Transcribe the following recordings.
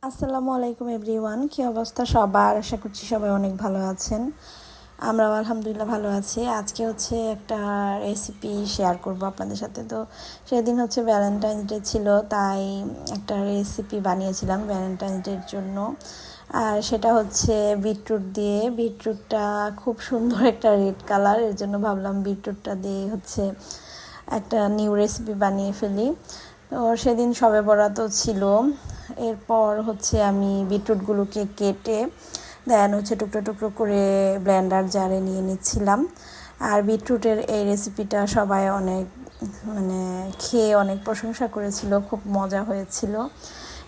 আসসালামু আলাইকুম এভরিওয়ান, কি অবস্থা সবার? আশা করছি সবাই অনেক ভালো আছেন। আমরাও আলহামদুলিল্লাহ ভালো আছি। আজকে একটা রেসিপি শেয়ার করব আপনাদের সাথে। তো সেদিন ভ্যালেন্টাইন্স ডে ছিল, তাই একটা রেসিপি বানিয়েছিলাম ভ্যালেন্টাইন্স ডের জন্য। আর সেটা বিটরুট দিয়ে। বিটরুটটা খুব সুন্দর একটা রেড কালার, এর জন্য ভাবলাম বিটরুটটা দিয়ে একটা নিউ রেসিপি বানিয়ে ফেলি। তো সেদিন সবে বরাতও ছিল। এরপর আমি বিটরুটগুলোকে কেটে দেন টুকরো টুকরো করে ব্লেন্ডার জারে নিয়ে নিচ্ছিলাম। আর বিটরুটের এই রেসিপিটা সবাই অনেক খেয়ে অনেক প্রশংসা করেছিল, খুব মজা হয়েছিল।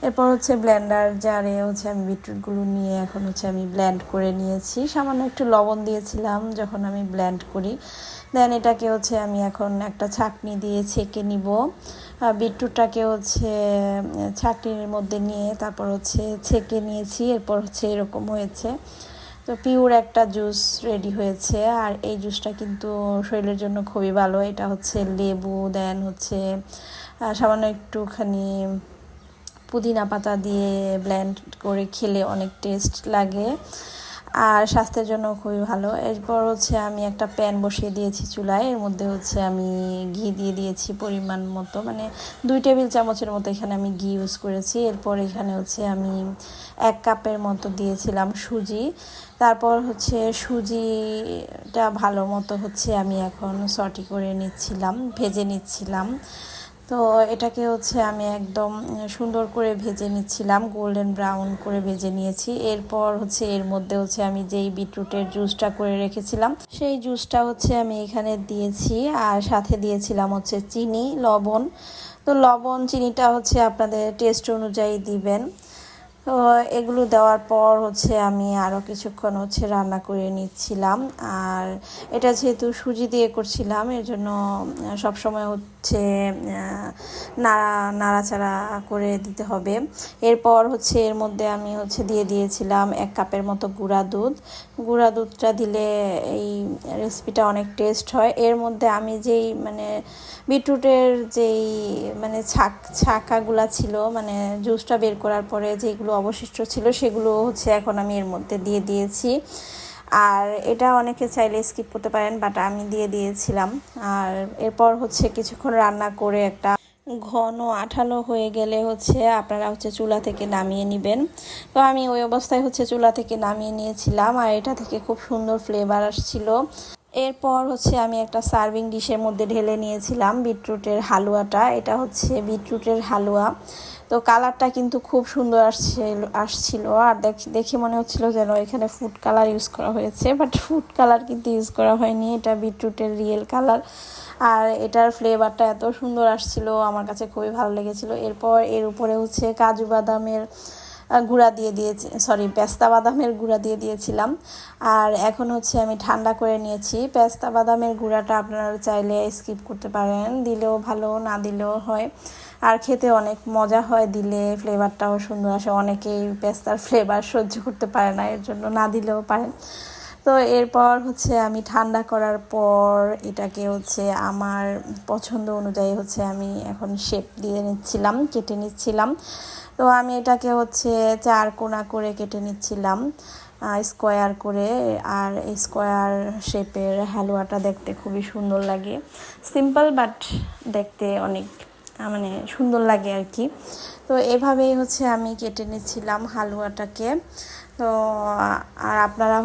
এরপর ব্লেন্ডার জারে আমি বিটরুটগুলো নিয়ে এখন আমি ব্লেন্ড করে নিয়েছি। সামান্য একটু লবণ দিয়েছিলাম যখন আমি ব্লেন্ড করি। দেন এটাকে আমি এখন একটা ছাঁকনি দিয়ে ছেঁকে নিব। বিটরুটটাকে ছাঁকনির মধ্যে নিয়ে তারপর ছেঁকে নিয়েছি। এরপর এরকম হয়েছে। তো পিওর একটা জুস রেডি হয়েছে। আর এই জুসটা কিন্তু শরীরের জন্য খুবই ভালো। এটা লেবু, দেন সামান্য একটুখানি পুদিনা পাতা দিয়ে ব্লেন্ড করে খেলে অনেক টেস্ট লাগে আর স্বাস্থ্যের জন্য খুবই ভালো। এরপর আমি একটা প্যান বসিয়ে দিয়েছি চুলায়। এর মধ্যে আমি ঘি দিয়ে দিয়েছি পরিমাণ মতো, 2 টেবিল চামচের মতো এখানে আমি ঘি ইউজ করেছি। এরপর এখানে আমি 1 কাপের মতো দিয়েছিলাম সুজি। তারপর সুজিটা ভালো মতো আমি এখন সটি করে নিচ্ছিলাম, ভেজে নিচ্ছিলাম। তো এটাকে আমি একদম সুন্দর করে ভেজে নিচ্ছিলাম, গোল্ডেন ব্রাউন করে ভেজে নিয়েছি। এরপর এর মধ্যে আমি যেই বিটরুটের জুসটা করে রেখেছিলাম সেই জুসটা আমি এখানে দিয়েছি। আর সাথে দিয়েছিলাম চিনি, লবণ। তো লবণ চিনিটা আপনাদের টেস্ট অনুযায়ী দিবেন। তো এগুলো দেওয়ার পর আমি আরও কিছুক্ষণ রান্না করে নিচ্ছিলাম। আর এটা যেহেতু সুজি দিয়ে করছিলাম, এর জন্য সবসময় নাড়াচাড়া করে দিতে হবে। এরপর এর মধ্যে আমি দিয়ে দিয়েছিলাম 1 কাপের মতো গুঁড়া দুধ। গুঁড়া দুধটা দিলে এই রেসিপিটা অনেক টেস্ট হয়। এর মধ্যে আমি যেই বিটরুটের যেই ছাকাগুলা ছিল, জুসটা বের করার পরে যেগুলো অবশিষ্ট ছিল সেগুলো এখন আমি এর মধ্যে দিয়ে দিয়েছি। আর এটা অনেকে চাইলে স্কিপ করতে পারেন, বাট আমি দিয়ে দিয়েছিলাম। আর এরপর কিছুক্ষণ রান্না করে একটা ঘন আঠালো হয়ে গেলে আপনারা চুলা থেকে নামিয়ে নেবেন। তো আমি ওই অবস্থায় চুলা থেকে নামিয়ে নিয়েছিলাম। আর এটা থেকে খুব সুন্দর ফ্লেভার আসছিল। এরপর আমি একটা সার্ভিং ডিশের মধ্যে ঢেলে নিয়েছিলাম বিটরুটের হালুয়াটা। এটা বিটরুটের হালুয়া। তো কালারটা কিন্তু খুব সুন্দর আসছিল। আর দেখে মনে হচ্ছিল যেন এখানে ফুড কালার ইউজ করা হয়েছে, বাট ফুড কালার কিন্তু ইউজ করা হয়নি, এটা বিটরুটের রিয়েল কালার। আর এটার ফ্লেভারটা এত সুন্দর আসছিল, আমার কাছে খুবই ভালো লেগেছিল। এরপর এর উপরে কাজু বাদামের গুঁড়া দিয়ে দিয়েছি, পেস্তা বাদামের গুঁড়া দিয়ে দিয়েছিলাম। আর এখন আমি ঠান্ডা করে নিয়েছি। পেস্তা বাদামের গুঁড়াটা আপনারা চাইলে স্কিপ করতে পারেন, দিলেও ভালো, না দিলেও হয়। আর খেতে অনেক মজা হয় দিলে, ফ্লেভারটাও সুন্দর আসে। অনেকেই পেস্তার ফ্লেভার সহ্য করতে পারে না, এর জন্য না দিলেও পারেন। তো এরপর আমি ঠান্ডা করার পর এটাকে আমার পছন্দ অনুযায়ী আমি এখন শেপ দিয়ে নিচ্ছিলাম, কেটে নিচ্ছিলাম। তো আমি এটাকে 4 কোণা করে কেটে নিচ্ছিলাম, স্কোয়ার করে। আর এই স্কোয়ার শেপের হালুয়াটা দেখতে খুবই সুন্দর লাগে। সিম্পল বাট দেখতে অনেক সুন্দর লাগে আর কি। তো এভাবেই আমি কেটে নিচ্ছিলাম হালুয়াটাকে। তো আর আপনারা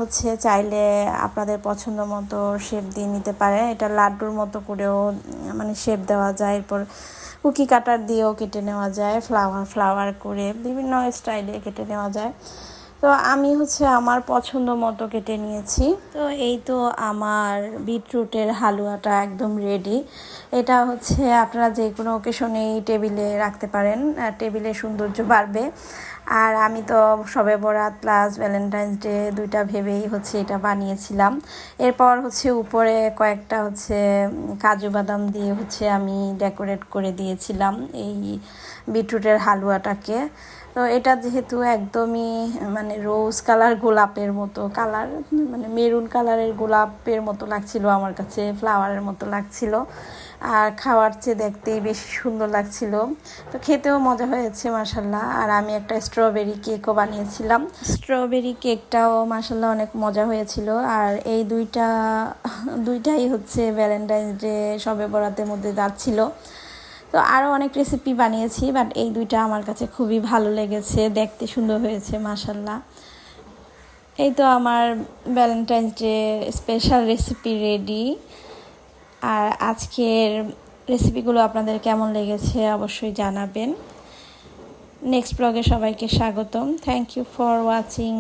চাইলে আপনাদের পছন্দ মতো শেপ দিয়ে নিতে পারেন। এটা লাড্ডুর মতো করেও শেপ দেওয়া যায়। এরপর কুকি কাটার দিয়েও কেটে নেওয়া যায়, ফ্লাওয়ার করে বিভিন্ন স্টাইলে কেটে নেওয়া যায়। তো আমি আমার পছন্দ মতো কেটে নিয়েছি। তো এই তো আমার বিটরুটের হালুয়াটা একদম রেডি। এটা আপনারা যে কোনো অকেশনেই টেবিলে রাখতে পারেন, টেবিলে সৌন্দর্য বাড়বে। আর আমি তো সবে বরাত প্লাস ভ্যালেন্টাইন্স ডে দুইটা ভেবেই এটা বানিয়েছিলাম। এরপর উপরে কয়েকটা কাজু বাদাম দিয়ে আমি ডেকোরেট করে দিয়েছিলাম এই বিটরুটের হালুয়াটাকে। তো এটা যেহেতু একদমই মানে রোজ কালার গোলাপের মতো কালার, মানে মেরুন কালারের গোলাপের মতো লাগছিল আমার কাছে, ফ্লাওয়ারের মতো লাগছিল, আর খাওয়ার চেয়ে দেখতেই বেশি সুন্দর লাগছিল। তো খেতেও মজা হয়েছে মাশাল্লাহ। আর আমি একটা স্ট্রবেরি কেকও বানিয়েছিলাম, স্ট্রবেরি কেকটাও মাশাল্লাহ অনেক মজা হয়েছিল। আর এই দুইটাই হচ্ছে ভ্যালেন্টাইন্স ডে শবে বরাতের মধ্যে যাচ্ছিল। তো আরও অনেক রেসিপি বানিয়েছি, বাট এই দুইটা আমার কাছে খুবই ভালো লেগেছে, দেখতে সুন্দর হয়েছে মাশাল্লাহ। এই তো আমার Valentine's Day special recipe ready. আর আজকের রেসিপিগুলো আপনাদের কেমন লেগেছে অবশ্যই জানাবেন। নেক্সট ব্লগে সবাইকে স্বাগতম। Thank you for watching.